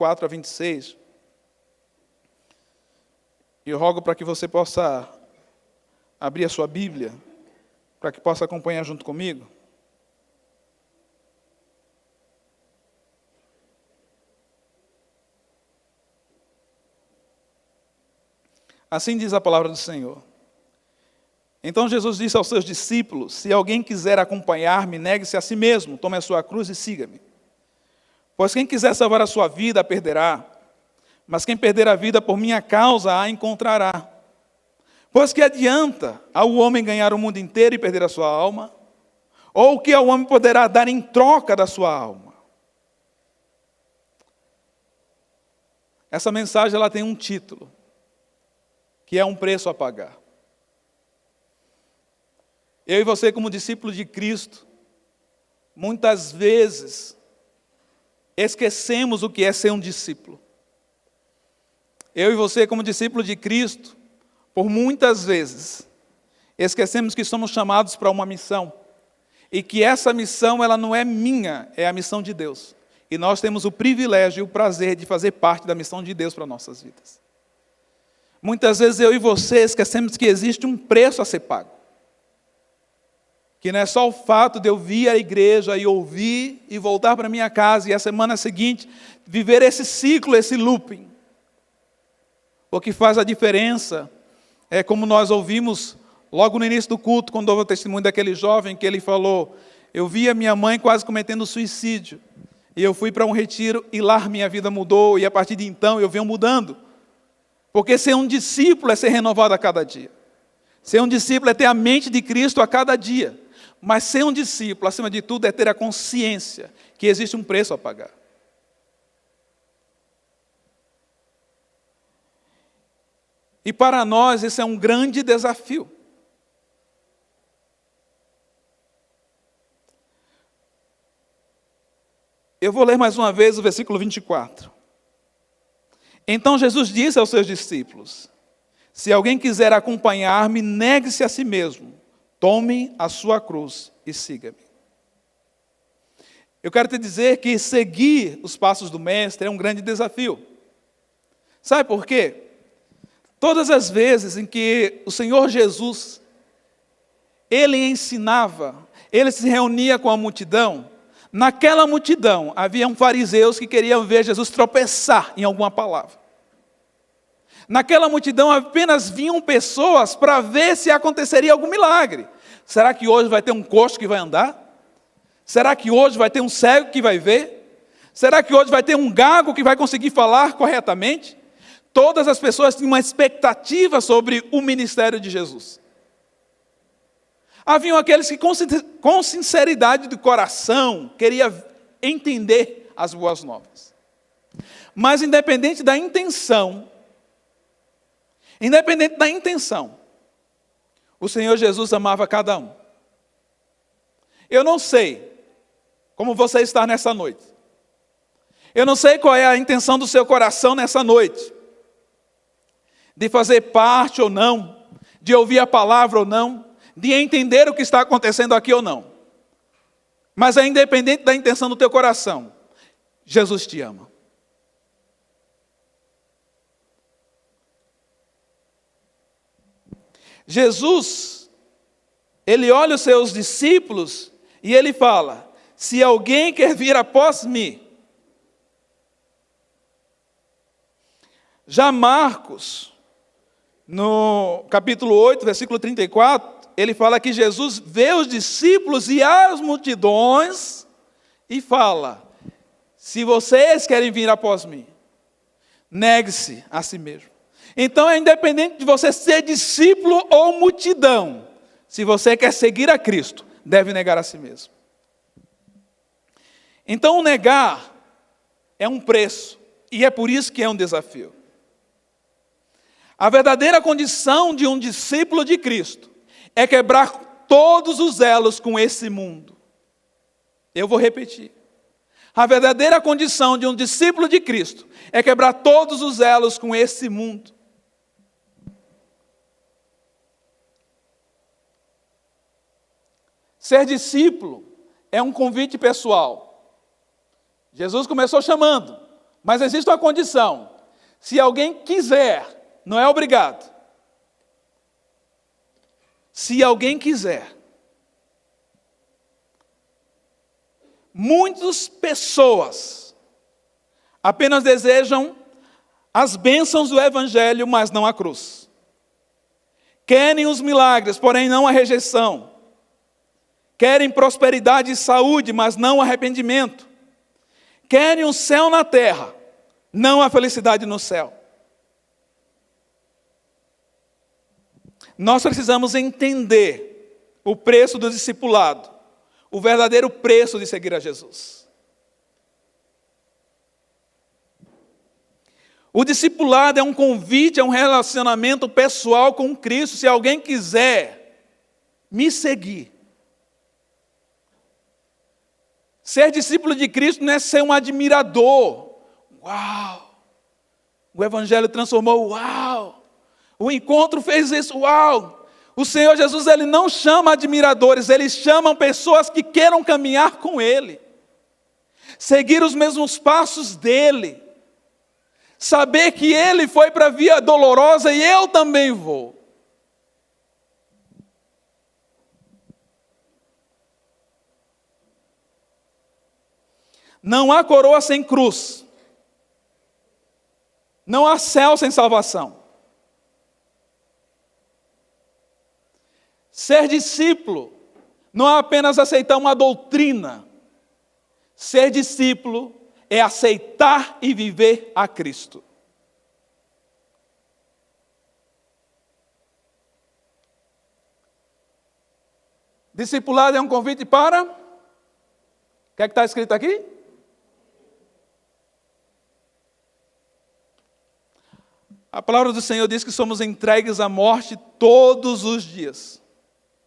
4 a 26. E eu rogo para que você possa abrir a sua Bíblia, para que possa acompanhar junto comigo. Assim diz a palavra do Senhor. Então Jesus disse aos seus discípulos: se alguém quiser acompanhar-me, negue-se a si mesmo, tome a sua cruz e siga-me. Pois quem quiser salvar a sua vida, a perderá. Mas quem perder a vida por minha causa, a encontrará. Pois que adianta ao homem ganhar o mundo inteiro e perder a sua alma? Ou o que ao homem poderá dar em troca da sua alma? Essa mensagem ela tem um título, que é um preço a pagar. Eu e você, como discípulo de Cristo, muitas vezes esquecemos o que é ser um discípulo. Eu e você, como discípulo de Cristo, por muitas vezes esquecemos que somos chamados para uma missão e que essa missão ela não é minha, é a missão de Deus. E nós temos o privilégio e o prazer de fazer parte da missão de Deus para nossas vidas. Muitas vezes eu e você esquecemos que existe um preço a ser pago. Que não é só o fato de eu vir à igreja e ouvir e voltar para minha casa e a semana seguinte viver esse ciclo, esse looping. O que faz a diferença é como nós ouvimos logo no início do culto, quando houve o testemunho daquele jovem que ele falou: eu vi a minha mãe quase cometendo suicídio, e eu fui para um retiro e lá minha vida mudou, e a partir de então eu venho mudando. Porque ser um discípulo é ser renovado a cada dia. Ser um discípulo é ter a mente de Cristo a cada dia. Mas ser um discípulo, acima de tudo, é ter a consciência que existe um preço a pagar. E para nós esse é um grande desafio. Eu vou ler mais uma vez o versículo 24. Então Jesus disse aos seus discípulos: se alguém quiser acompanhar-me, negue-se a si mesmo, tome a sua cruz e siga-me. Eu quero te dizer que seguir os passos do Mestre é um grande desafio. Sabe por quê? Todas as vezes em que o Senhor Jesus, Ele ensinava, Ele se reunia com a multidão, naquela multidão haviam fariseus que queriam ver Jesus tropeçar em alguma palavra. Naquela multidão apenas vinham pessoas para ver se aconteceria algum milagre. Será que hoje vai ter um coxo que vai andar? Será que hoje vai ter um cego que vai ver? Será que hoje vai ter um gago que vai conseguir falar corretamente? Todas as pessoas tinham uma expectativa sobre o ministério de Jesus. Haviam aqueles que com sinceridade do coração queriam entender as boas novas. Mas independente da intenção, o Senhor Jesus amava cada um. Eu não sei como você está nessa noite. Eu não sei qual é a intenção do seu coração nessa noite. De fazer parte ou não, de ouvir a palavra ou não, de entender o que está acontecendo aqui ou não. Mas é independente da intenção do teu coração, Jesus te ama. Jesus, Ele olha os seus discípulos e Ele fala: se alguém quer vir após mim. Já Marcos, no capítulo 8, versículo 34, ele fala que Jesus vê os discípulos e as multidões e fala: se vocês querem vir após mim, negue-se a si mesmo. Então é independente de você ser discípulo ou multidão, se você quer seguir a Cristo, deve negar a si mesmo. Então negar é um preço, e é por isso que é um desafio. A verdadeira condição de um discípulo de Cristo é quebrar todos os elos com esse mundo. Eu vou repetir. A verdadeira condição de um discípulo de Cristo é quebrar todos os elos com esse mundo. Ser discípulo é um convite pessoal. Jesus começou chamando: Mas existe uma condição. Se alguém quiser, não é obrigado. Se alguém quiser. Muitas pessoas apenas desejam as bênçãos do Evangelho, mas não a cruz. Querem os milagres, porém não a rejeição. Querem prosperidade e saúde, mas não arrependimento. Querem o céu na terra, não a felicidade no céu. Nós precisamos entender o preço do discipulado, o verdadeiro preço de seguir a Jesus. O discipulado é um convite a um relacionamento pessoal com Cristo. Se alguém quiser me seguir. Ser discípulo de Cristo não é ser um admirador. Uau! O Evangelho transformou, uau! O encontro fez isso, uau! O Senhor Jesus, Ele não chama admiradores, Ele chama pessoas que queiram caminhar com Ele. Seguir os mesmos passos dEle. Saber que Ele foi para a via dolorosa e eu também vou. Não há coroa sem cruz. Não há céu sem salvação. Ser discípulo não é apenas aceitar uma doutrina. Ser discípulo é aceitar e viver a Cristo. Discipulado é um convite para... O que é que está escrito aqui? A palavra do Senhor diz que somos entregues à morte todos os dias.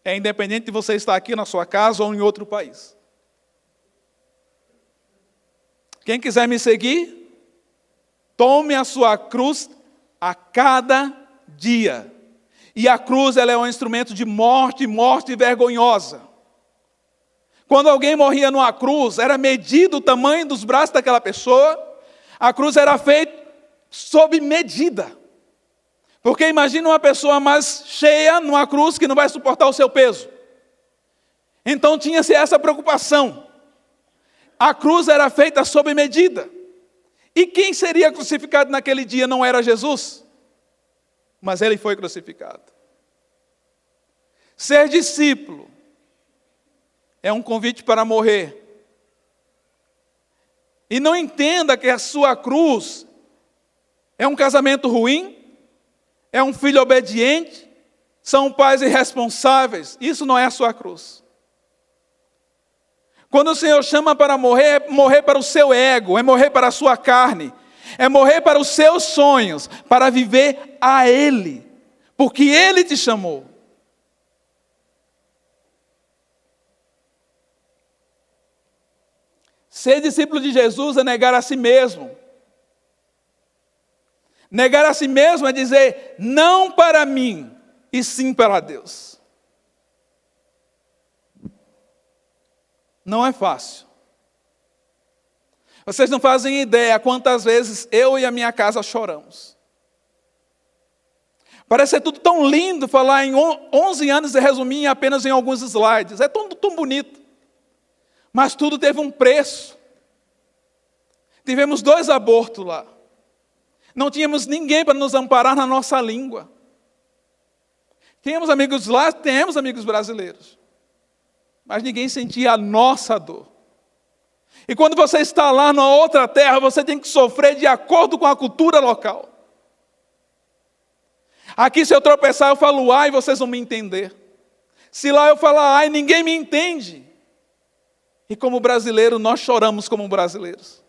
É independente de você estar aqui na sua casa ou em outro país. Quem quiser me seguir, tome a sua cruz a cada dia. E a cruz, ela é um instrumento de morte, morte vergonhosa. Quando alguém morria numa cruz, era medido o tamanho dos braços daquela pessoa. A cruz era feita sob medida. Porque imagina uma pessoa mais cheia numa cruz que não vai suportar o seu peso. Então tinha-se essa preocupação. A cruz era feita sob medida. E quem seria crucificado naquele dia não era Jesus, mas ele foi crucificado. Ser discípulo é um convite para morrer. E não entenda que a sua cruz é um casamento ruim, é um filho obediente, são pais irresponsáveis. Isso não é a sua cruz. Quando o Senhor chama para morrer, é morrer para o seu ego, é morrer para a sua carne, é morrer para os seus sonhos, para viver a Ele, porque Ele te chamou. Ser discípulo de Jesus é negar a si mesmo. Negar a si mesmo é dizer não para mim, e sim para Deus. Não é fácil. Vocês não fazem ideia quantas vezes eu e a minha casa choramos. Parece ser tudo tão lindo falar em 11 anos e resumir apenas em alguns slides. É tudo tão bonito. Mas tudo teve um preço. Tivemos 2 abortos lá. Não tínhamos ninguém para nos amparar na nossa língua. Tínhamos amigos lá, temos amigos brasileiros. Mas ninguém sentia a nossa dor. E quando você está lá numa outra terra, você tem que sofrer de acordo com a cultura local. Aqui se eu tropeçar, eu falo ai, vocês vão me entender. Se lá eu falar ai, ninguém me entende. E como brasileiro, nós choramos como brasileiros.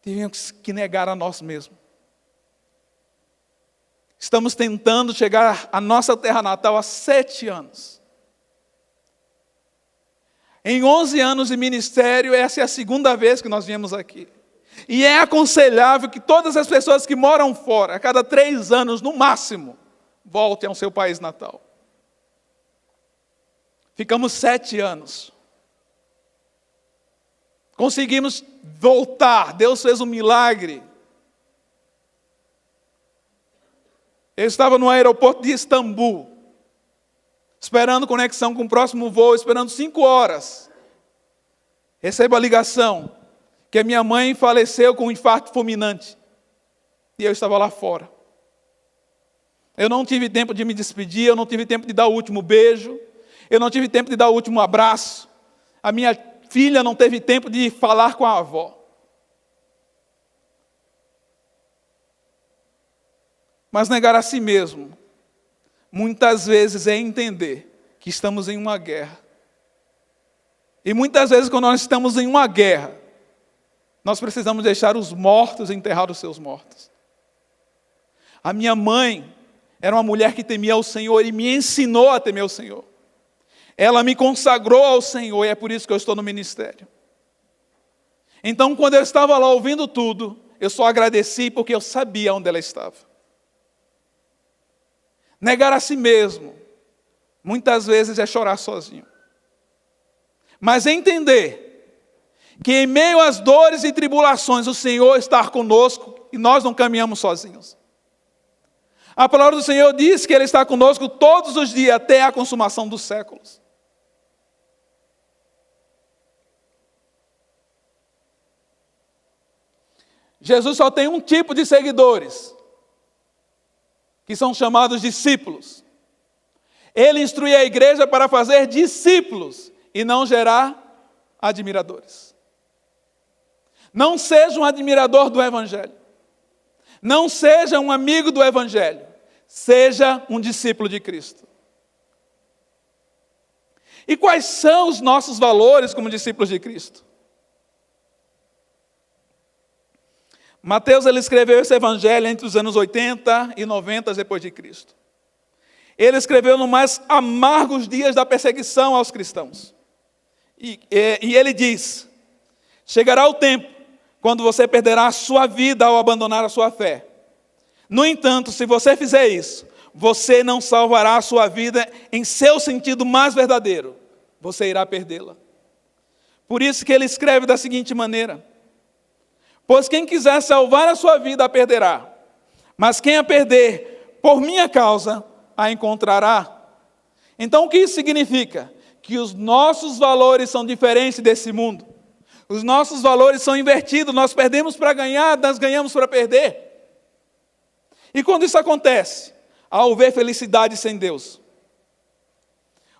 Tivemos que negar a nós mesmos. Estamos tentando chegar à nossa terra natal há 7 anos. Em 11 anos de ministério, essa é a 2ª vez que nós viemos aqui. E é aconselhável que todas as pessoas que moram fora, a cada 3 anos, no máximo, voltem ao seu país natal. Ficamos 7 anos. Conseguimos voltar. Deus fez um milagre. Eu estava no aeroporto de Istambul, esperando conexão com o próximo voo, esperando 5 horas. Recebo a ligação que a minha mãe faleceu com um infarto fulminante. E eu estava lá fora. Eu não tive tempo de me despedir, eu não tive tempo de dar o último beijo, eu não tive tempo de dar o último abraço. A minha filha não teve tempo de falar com a avó. Mas negar a si mesmo, muitas vezes é entender que estamos em uma guerra. E muitas vezes, quando nós estamos em uma guerra, nós precisamos deixar os mortos enterrar os seus mortos. A minha mãe era uma mulher que temia ao Senhor e me ensinou a temer o Senhor. Ela me consagrou ao Senhor e é por isso que eu estou no ministério. Então, quando eu estava lá ouvindo tudo, eu só agradeci porque eu sabia onde ela estava. Negar a si mesmo, muitas vezes é chorar sozinho. Mas entender que em meio às dores e tribulações, o Senhor está conosco e nós não caminhamos sozinhos. A palavra do Senhor diz que Ele está conosco todos os dias até a consumação dos séculos. Jesus só tem um tipo de seguidores, que são chamados discípulos. Ele instrui a igreja para fazer discípulos e não gerar admiradores. Não seja um admirador do Evangelho. Não seja um amigo do Evangelho. Seja um discípulo de Cristo. E quais são os nossos valores como discípulos de Cristo? Mateus, ele escreveu esse evangelho entre os anos 80 e 90 depois de Cristo. Ele escreveu nos mais amargos dias da perseguição aos cristãos. E ele diz: chegará o tempo quando você perderá a sua vida ao abandonar a sua fé. No entanto, se você fizer isso, você não salvará a sua vida em seu sentido mais verdadeiro. Você irá perdê-la. Por isso que ele escreve da seguinte maneira: pois quem quiser salvar a sua vida a perderá, mas quem a perder por minha causa a encontrará. Então o que isso significa? Que os nossos valores são diferentes desse mundo. Os nossos valores são invertidos, nós perdemos para ganhar, nós ganhamos para perder. E quando isso acontece? Ao ver felicidade sem Deus.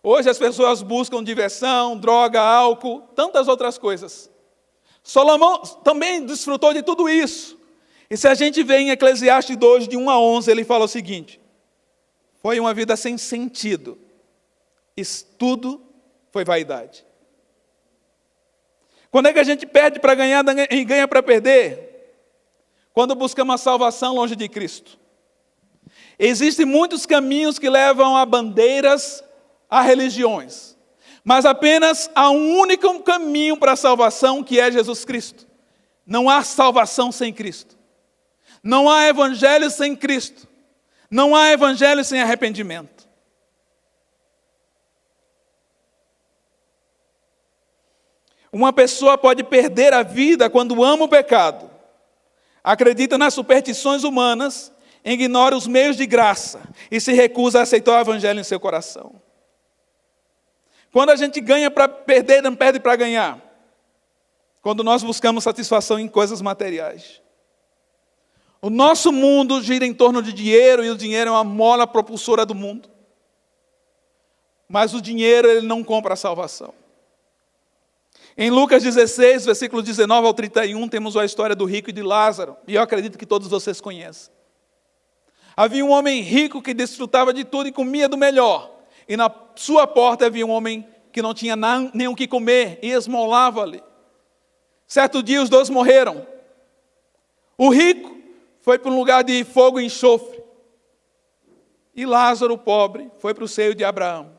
Hoje as pessoas buscam diversão, droga, álcool, tantas outras coisas. Salomão também desfrutou de tudo isso. E se a gente vê em Eclesiastes 2, de 1 a 11, ele fala o seguinte: foi uma vida sem sentido. Isso tudo foi vaidade. Quando é que a gente perde para ganhar e ganha para perder? Quando buscamos a salvação longe de Cristo. Existem muitos caminhos que levam a bandeiras, a religiões. Mas apenas há um único caminho para a salvação, que é Jesus Cristo. Não há salvação sem Cristo. Não há evangelho sem Cristo. Não há evangelho sem arrependimento. Uma pessoa pode perder a vida quando ama o pecado, acredita nas superstições humanas, ignora os meios de graça e se recusa a aceitar o evangelho em seu coração. Quando a gente ganha para perder, não perde para ganhar. Quando nós buscamos satisfação em coisas materiais. O nosso mundo gira em torno de dinheiro e o dinheiro é uma mola propulsora do mundo. Mas o dinheiro, ele não compra a salvação. Em Lucas 16, versículos 19 ao 31, temos a história do rico e de Lázaro. E eu acredito que todos vocês conhecem. Havia um homem rico que desfrutava de tudo e comia do melhor. E na sua porta havia um homem que não tinha nem o que comer e esmolava ali. Certo dia os dois morreram. O rico foi para um lugar de fogo e enxofre. E Lázaro, o pobre, foi para o seio de Abraão.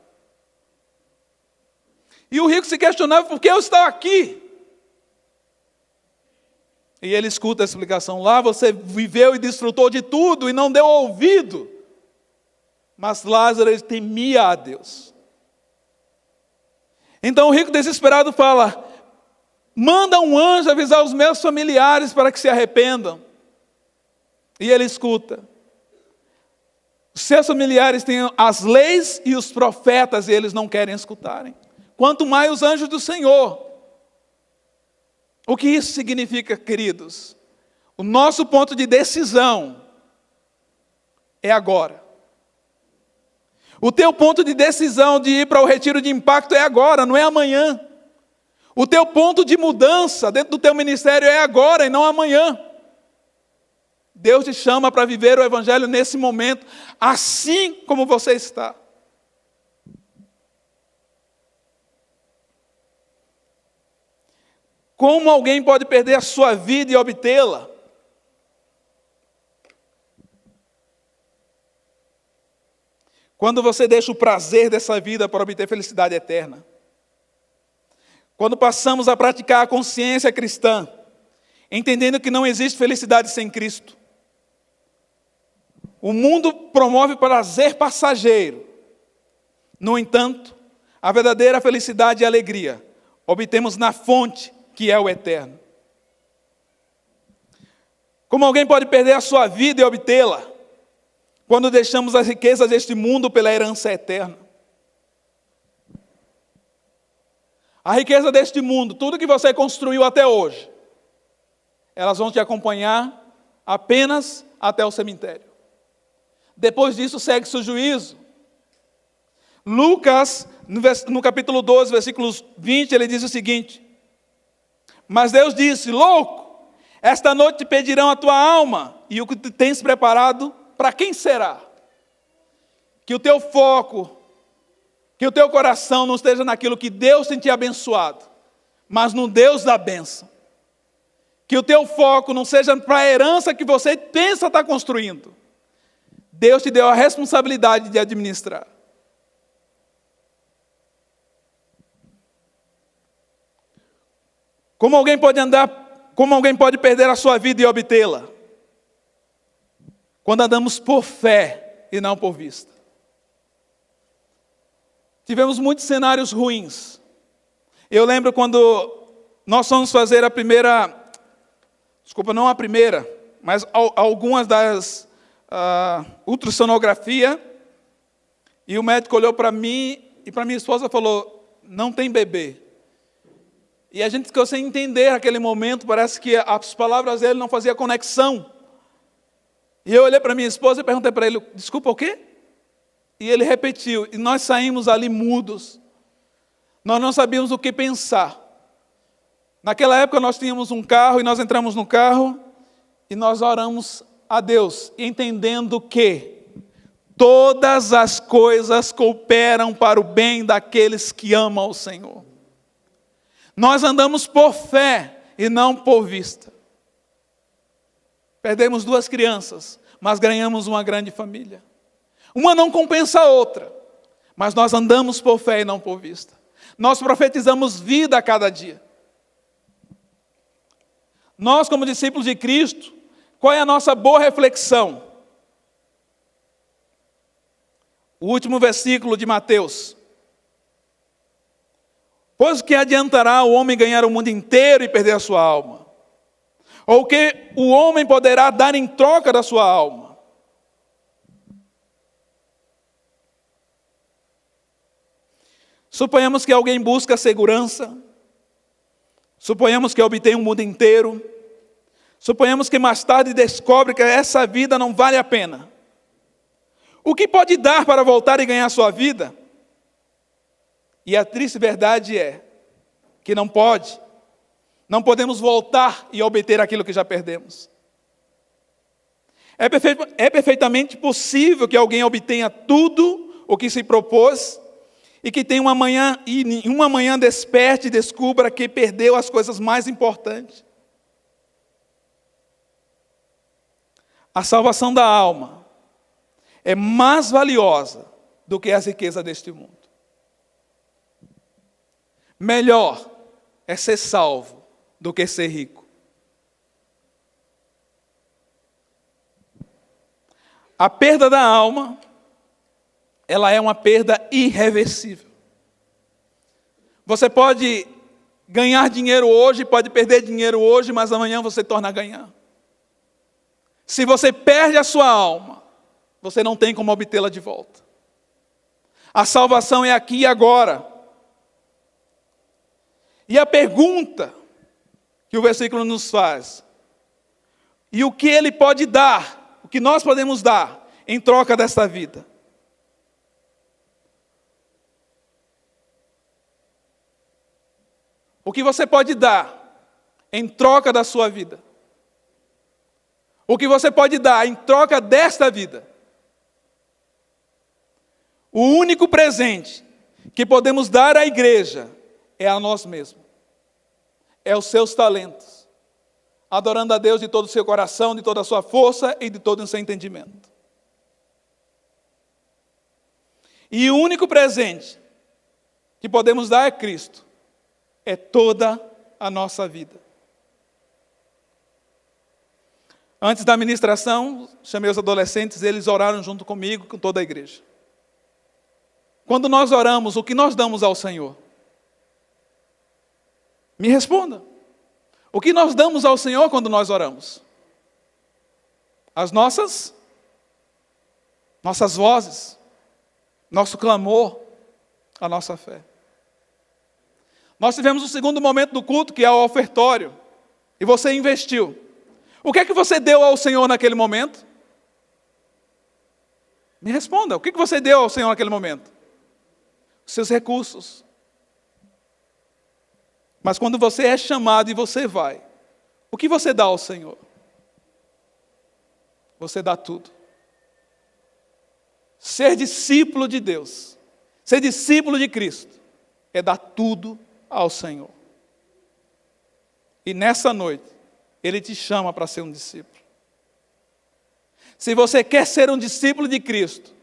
E o rico se questionava: por que eu estou aqui? E ele escuta a explicação: lá você viveu e desfrutou de tudo e não deu ouvido. Mas Lázaro, ele temia a Deus. Então o rico desesperado fala: Manda um anjo avisar os meus familiares para que se arrependam. E ele escuta. Os seus familiares têm as leis e os profetas e eles não querem escutarem. Quanto mais os anjos do Senhor. O que isso significa, queridos? O nosso ponto de decisão é agora. O teu ponto de decisão de ir para o retiro de impacto é agora, não é amanhã. O teu ponto de mudança dentro do teu ministério é agora e não amanhã. Deus te chama para viver o evangelho nesse momento, assim como você está. Como alguém pode perder a sua vida e obtê-la? Quando você deixa o prazer dessa vida para obter felicidade eterna. Quando passamos a praticar a consciência cristã, entendendo que não existe felicidade sem Cristo. O mundo promove prazer passageiro. No entanto, a verdadeira felicidade e alegria obtemos na fonte que é o eterno. Como alguém pode perder a sua vida e obtê-la? Quando deixamos as riquezas deste mundo pela herança eterna. A riqueza deste mundo, tudo que você construiu até hoje, elas vão te acompanhar apenas até o cemitério. Depois disso segue-se o juízo. Lucas, no capítulo 12, versículos 20, ele diz o seguinte: mas Deus disse, louco, esta noite te pedirão a tua alma, e o que tu tens preparado, para quem será? Que o teu foco, que o teu coração não esteja naquilo que Deus tem te abençoado, mas no Deus da bênção. Que o teu foco não seja para a herança que você pensa estar construindo. Deus te deu a responsabilidade de administrar. Como alguém pode perder a sua vida e obtê-la? Quando andamos por fé e não por vista. Tivemos muitos cenários ruins. Eu lembro quando nós fomos fazer a primeira, não a primeira, mas algumas das ultrassonografia, e o médico olhou para mim e para minha esposa falou, não tem bebê. E a gente ficou sem entender aquele momento, parece que as palavras dele não faziam conexão. E eu olhei para minha esposa e perguntei para ele, desculpa, o quê? E ele repetiu, e nós saímos ali mudos. Nós não sabíamos o que pensar. Naquela época nós tínhamos um carro, e nós entramos no carro, e nós oramos a Deus, entendendo que todas as coisas cooperam para o bem daqueles que amam o Senhor. Nós andamos por fé e não por vista. Perdemos 2 crianças, mas ganhamos uma grande família. Uma não compensa a outra, mas nós andamos por fé e não por vista. Nós profetizamos vida a cada dia. Nós, como discípulos de Cristo, qual é a nossa boa reflexão? O último versículo de Mateus. Pois o que adiantará o homem ganhar o mundo inteiro e perder a sua alma? Ou o que o homem poderá dar em troca da sua alma? Suponhamos que alguém busca segurança. Suponhamos que obtém o mundo inteiro. Suponhamos que mais tarde descobre que essa vida não vale a pena. O que pode dar para voltar e ganhar a sua vida? E a triste verdade é que não pode. Não podemos voltar e obter aquilo que já perdemos. É perfeitamente possível que alguém obtenha tudo o que se propôs e que tenha uma manhã desperte e descubra que perdeu as coisas mais importantes. A salvação da alma é mais valiosa do que as riquezas deste mundo. Melhor é ser salvo do que ser rico. A perda da alma, ela é uma perda irreversível. Você pode Ganhar dinheiro hoje, pode perder dinheiro hoje, mas amanhã você torna a ganhar. Se você perde a sua alma, você não tem como obtê-la de volta. A salvação é aqui e agora. E a pergunta que o versículo nos faz, e o que ele pode dar, o que nós podemos dar em troca desta vida? O que você pode dar em troca da sua vida? O que você pode dar em troca desta vida? O único presente que podemos dar à igreja é a nós mesmos. É os seus talentos. Adorando a Deus de todo o seu coração, de toda a sua força e de todo o seu entendimento. E o único presente que podemos dar a Cristo é toda a nossa vida. Antes da ministração, chamei os adolescentes, eles oraram junto comigo, com toda a igreja. Quando nós oramos, o que nós damos ao Senhor? Me responda. O que nós damos ao Senhor quando nós oramos? As nossas vozes, nosso clamor, a nossa fé. Nós tivemos o segundo momento do culto, que é o ofertório, e você investiu. O que é que você deu ao Senhor naquele momento? Me responda, o que você deu ao Senhor naquele momento? Os seus recursos. Mas quando você é chamado e você vai, o que você dá ao Senhor? Você dá tudo. Ser discípulo de Deus, ser discípulo de Cristo, é dar tudo ao Senhor. E nessa noite, Ele te chama para ser um discípulo. Se você quer ser um discípulo de Cristo,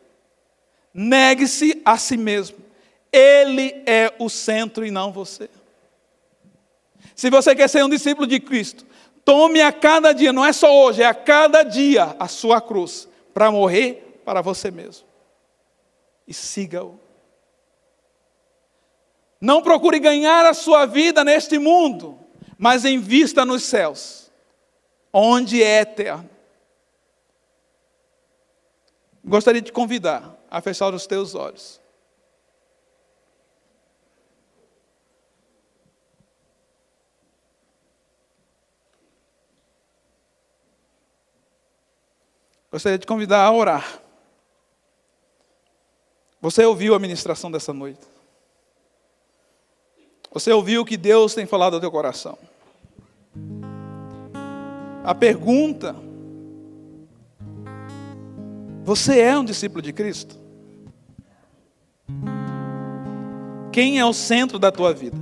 negue-se a si mesmo. Ele é o centro e não você. Se você quer ser um discípulo de Cristo, tome a cada dia, não é só hoje, é a cada dia a sua cruz, para morrer para você mesmo. E siga-o. Não procure ganhar a sua vida neste mundo, mas invista nos céus, onde é eterno. Gostaria de te convidar a fechar os teus olhos. Gostaria de te convidar a orar. Você ouviu a ministração dessa noite? Você ouviu o que Deus tem falado ao teu coração? A pergunta: você é um discípulo de Cristo? Quem é o centro da tua vida?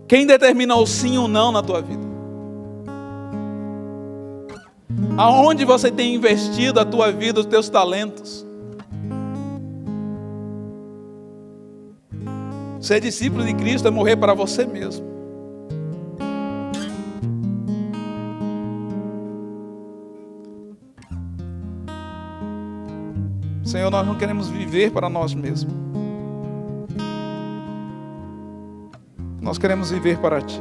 Quem determina o sim ou não na tua vida? Aonde você tem investido a tua vida, os teus talentos? Ser discípulo de Cristo é morrer para você mesmo. Senhor, nós não queremos viver para nós mesmos. Nós queremos viver para Ti.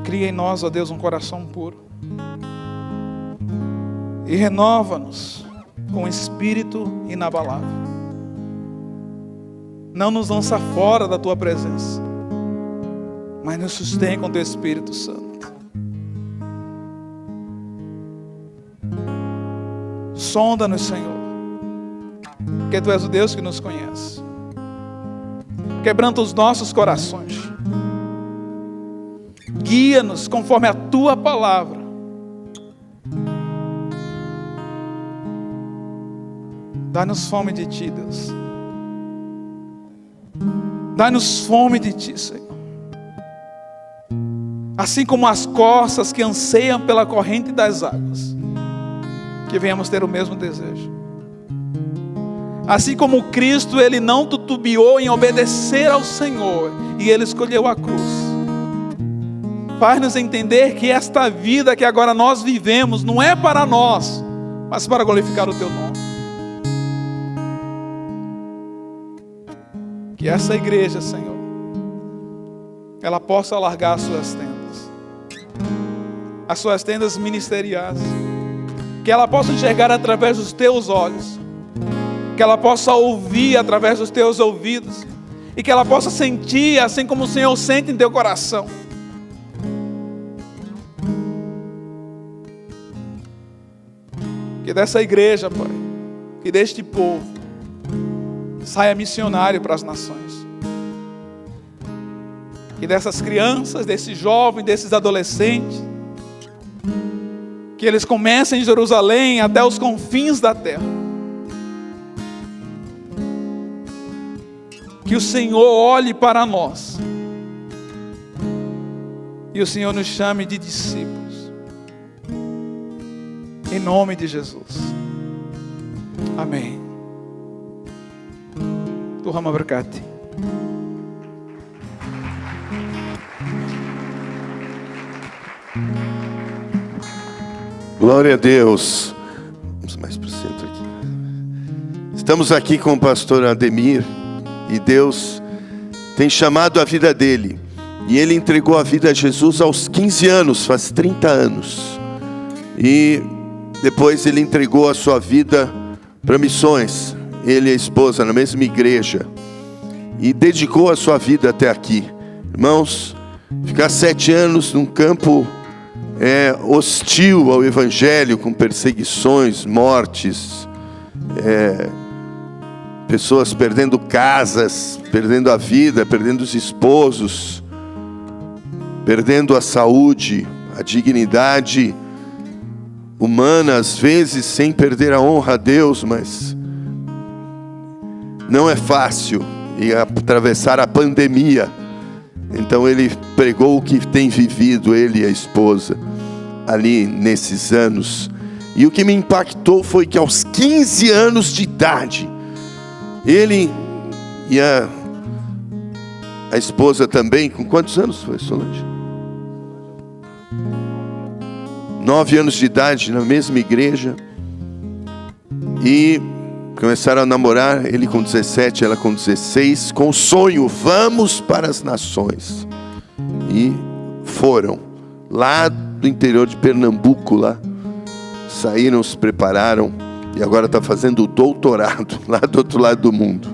Cria em nós, ó Deus, um coração puro. E renova-nos com um espírito inabalável. Não nos lança fora da Tua presença, mas nos sustém com Teu Espírito Santo. Sonda-nos, Senhor, porque Tu és o Deus que nos conhece. Quebranta os nossos corações. Guia-nos conforme a Tua palavra. Dá-nos fome de Ti, Deus. Dá-nos fome de Ti, Senhor. Assim como as corças que anseiam pela corrente das águas, que venhamos ter o mesmo desejo. Assim como Cristo, Ele não titubeou em obedecer ao Senhor, e Ele escolheu a cruz. faz-nos entender que esta vida que agora nós vivemos não é para nós, mas para glorificar o Teu nome. Que essa igreja, Senhor, ela possa largar as suas tendas ministeriais, que ela possa enxergar através dos Teus olhos, que ela possa ouvir através dos Teus ouvidos, e que ela possa sentir assim como o Senhor sente em Teu coração. Que dessa igreja, Pai, que deste povo saia missionário para as nações. Que dessas crianças, desses jovens, desses adolescentes, que eles comecem em Jerusalém até os confins da terra. Que o Senhor olhe para nós e o Senhor nos chame de discípulos. Em nome de Jesus. Amém. Tuhan memberkati. Glória a Deus. Vamos mais para o centro aqui. Estamos aqui com o pastor Ademir e Deus tem chamado a vida dele. E ele entregou a vida a Jesus aos 15 anos, faz 30 anos. E depois ele entregou a sua vida para missões. Ele e a esposa na mesma igreja. E dedicou a sua vida até aqui. Irmãos, ficar 7 anos num campo hostil ao evangelho, com perseguições, mortes, pessoas perdendo casas, perdendo a vida, perdendo os esposos, perdendo a saúde, a dignidade humana, às vezes sem perder a honra a Deus, mas não é fácil. E atravessar a pandemia, então ele pregou o que tem vivido, ele e a esposa, ali nesses anos. E o que me impactou foi que aos 15 anos de idade, ele e a esposa também, com quantos anos foi, Solange? 9 anos de idade, na mesma igreja. E começaram a namorar, ele com 17, ela com 16, com o sonho, vamos para as nações. E foram, lá do interior de Pernambuco, lá, saíram, se prepararam, e agora está fazendo o doutorado, lá do outro lado do mundo.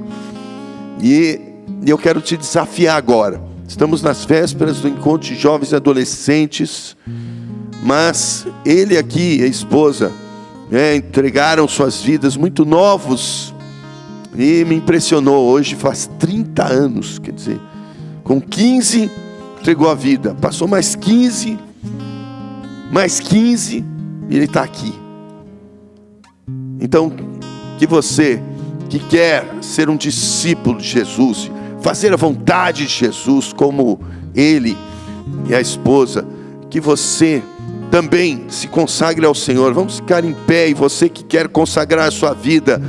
E eu quero te desafiar agora. Estamos nas vésperas do encontro de jovens e adolescentes, mas ele aqui e a esposa entregaram suas vidas muito novos, e me impressionou. Hoje faz 30 anos, quer dizer, com 15 entregou a vida, passou mais 15, e ele está aqui. Então, que você que quer ser um discípulo de Jesus, fazer a vontade de Jesus como ele e a esposa, que você também se consagre ao Senhor. Vamos ficar em pé. E você que quer consagrar a sua vida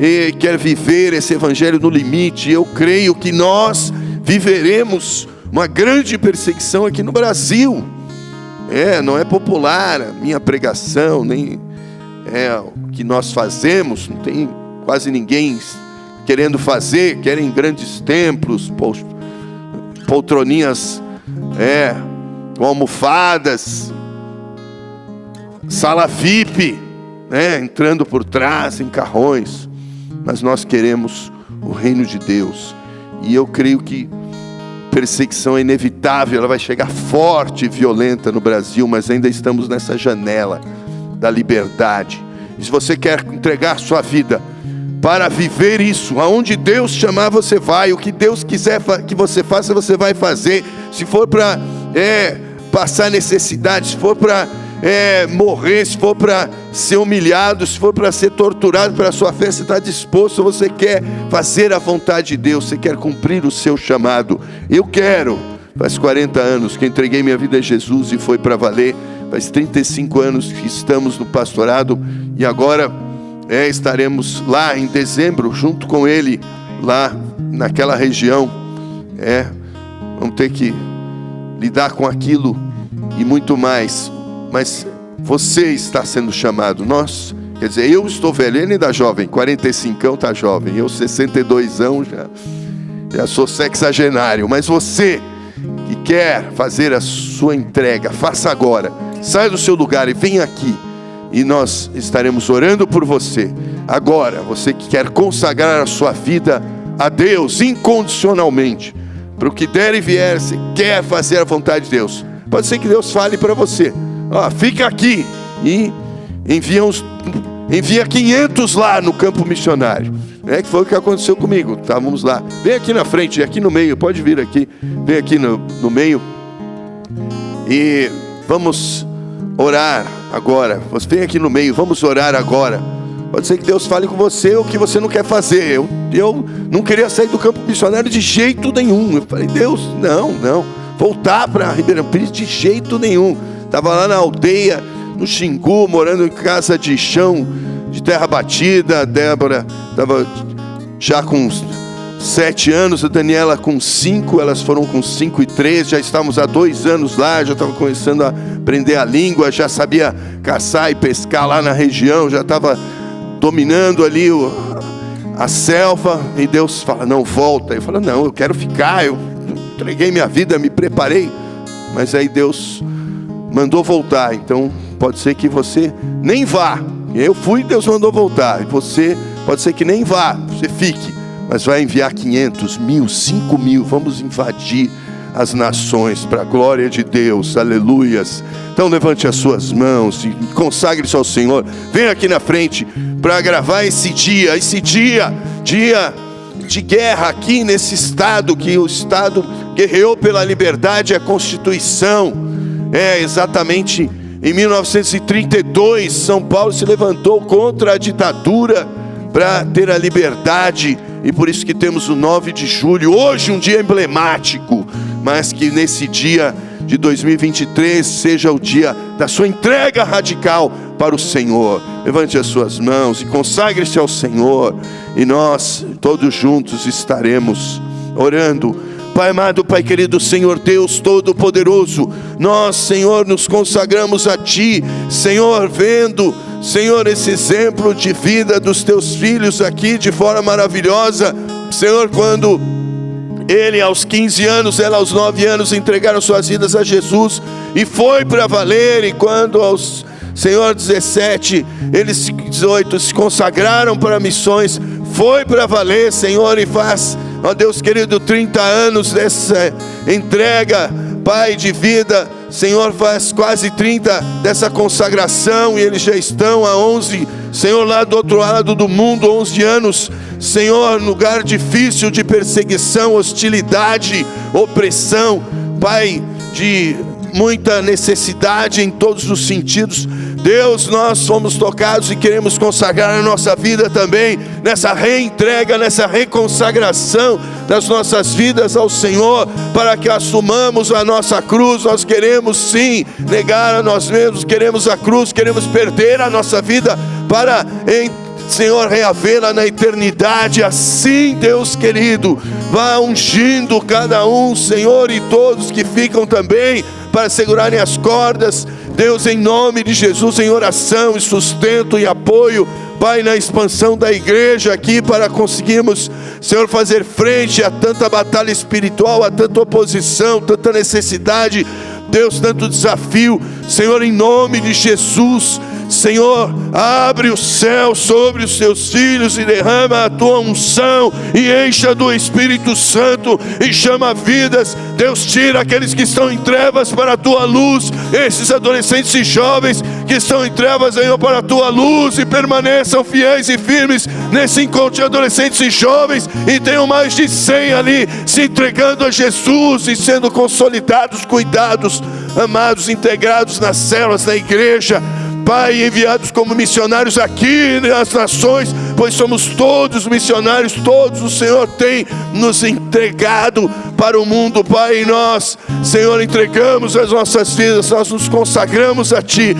e quer viver esse evangelho no limite, eu creio que nós viveremos uma grande perseguição aqui no Brasil. Não é popular a minha pregação, nem o que nós fazemos. Não tem quase ninguém querendo fazer. Querem grandes templos, poltroninhas com almofadas, sala VIP, entrando por trás em carrões. Mas nós queremos o reino de Deus. E eu creio que perseguição é inevitável, ela vai chegar forte e violenta no Brasil, mas ainda estamos nessa janela da liberdade. E se você quer entregar sua vida para viver isso, aonde Deus chamar você vai, o que Deus quiser que você faça, você vai fazer. Se for para passar necessidade, se for para morrer, se for para ser humilhado, se for para ser torturado pela sua fé, você está disposto, você quer fazer a vontade de Deus, você quer cumprir o seu chamado. Eu quero. Faz 40 anos que eu entreguei minha vida a Jesus e foi para valer. Faz 35 anos que estamos no pastorado, e agora estaremos lá em dezembro junto com ele, lá naquela região. Vamos ter que lidar com aquilo e muito mais. Mas você está sendo chamado. Nós, quer dizer, eu estou velho, ele ainda jovem, 45 está jovem, eu 62 anos já sou sexagenário. Mas você que quer fazer a sua entrega, faça agora. Saia do seu lugar e venha aqui, e nós estaremos orando por você. Agora, você que quer consagrar a sua vida a Deus incondicionalmente, para o que der e vier, você quer fazer a vontade de Deus, pode ser que Deus fale para você: fica aqui e envia 500 lá no campo missionário. Que foi o que aconteceu comigo. Estávamos lá, vem aqui na frente, aqui no meio, pode vir aqui, vem aqui no meio, e vamos orar agora. Você vem aqui no meio, vamos orar agora. Pode ser que Deus fale com você o que você não quer fazer. Eu não queria sair do campo missionário de jeito nenhum. Eu falei: Deus, não, voltar para Ribeirão Pires de jeito nenhum. Estava lá na aldeia, no Xingu, morando em casa de chão, de terra batida. A Débora estava já com 7 anos, a Daniela com 5, elas foram com 5 e 3, já estávamos há 2 anos lá, já estava começando a aprender a língua, já sabia caçar e pescar lá na região, já estava dominando ali a selva. E Deus fala: não, volta. Eu falo: não, eu quero ficar, eu entreguei minha vida, me preparei. Mas aí Deus mandou voltar. Então pode ser que você nem vá. Eu fui, Deus mandou voltar. E você pode ser que nem vá, você fique, mas vai enviar 500, 1.000, 5.000. Vamos invadir as nações para a glória de Deus. Aleluias. Então levante as suas mãos e consagre-se ao Senhor. Vem aqui na frente para gravar esse dia de guerra aqui nesse estado, que o estado guerreou pela liberdade e a Constituição. Exatamente em 1932, São Paulo se levantou contra a ditadura para ter a liberdade, e por isso que temos o 9 de julho, hoje um dia emblemático, mas que nesse dia de 2023 seja o dia da sua entrega radical para o Senhor. Levante as suas mãos e consagre-se ao Senhor, e nós todos juntos estaremos orando. Pai amado, Pai querido, Senhor Deus Todo-Poderoso, nós, Senhor, nos consagramos a Ti, Senhor, vendo, Senhor, esse exemplo de vida dos Teus filhos aqui de forma maravilhosa. Senhor, quando ele aos 15 anos, ela aos 9 anos entregaram suas vidas a Jesus, e foi para valer. E quando aos, Senhor, 17, eles 18 se consagraram para missões, foi para valer, Senhor, e faz, ó Deus querido, 30 anos dessa entrega, Pai, de vida. Senhor, faz quase 30 dessa consagração, e eles já estão há 11, Senhor, lá do outro lado do mundo, 11 anos, Senhor, lugar difícil de perseguição, hostilidade, opressão, Pai, de muita necessidade em todos os sentidos. Deus, nós somos tocados e queremos consagrar a nossa vida também nessa reentrega, nessa reconsagração das nossas vidas ao Senhor, para que assumamos a nossa cruz. Nós queremos sim negar a nós mesmos, queremos a cruz, queremos perder a nossa vida para, Senhor, reavê-la na eternidade. Assim, Deus querido, vá ungindo cada um, Senhor, e todos que ficam também para segurarem as cordas, Deus, em nome de Jesus, em oração e sustento e apoio, Pai, na expansão da igreja aqui, para conseguirmos, Senhor, fazer frente a tanta batalha espiritual, a tanta oposição, tanta necessidade, Deus, tanto desafio. Senhor, em nome de Jesus, Senhor, abre o céu sobre os seus filhos e derrama a tua unção e encha do Espírito Santo e chama vidas. Deus, tira aqueles que estão em trevas para a tua luz, esses adolescentes e jovens que estão em trevas, Senhor, para a tua luz, e permaneçam fiéis e firmes nesse encontro de adolescentes e jovens, e tenham mais de 100 ali se entregando a Jesus e sendo consolidados, cuidados, amados, integrados nas células da igreja, Pai, enviados como missionários aqui nas nações, pois somos todos missionários, todos o Senhor tem nos entregado para o mundo, Pai. E nós, Senhor, entregamos as nossas vidas, nós nos consagramos a Ti.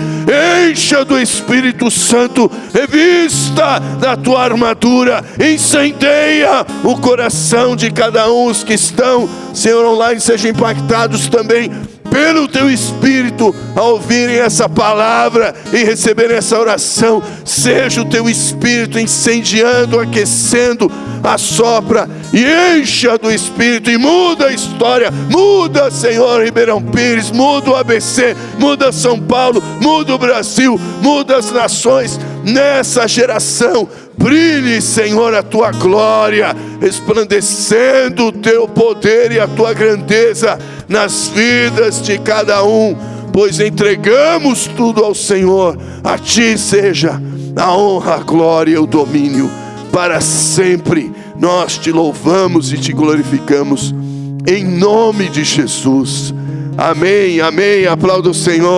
Encha do Espírito Santo, revista da Tua armadura, incendeia o coração de cada um. Os que estão, Senhor, online, sejam impactados também pelo teu Espírito, ao ouvirem essa palavra e receberem essa oração, seja o teu Espírito incendiando, aquecendo, assopra e encha do Espírito e muda a história. Muda, Senhor, Ribeirão Pires, muda o ABC, muda São Paulo, muda o Brasil, muda as nações nessa geração. Brilhe, Senhor, a tua glória, resplandecendo o teu poder e a tua grandeza nas vidas de cada um, pois entregamos tudo ao Senhor. A ti seja a honra, a glória e o domínio para sempre. Nós te louvamos e te glorificamos em nome de Jesus. Amém, amém. Aplauda o Senhor.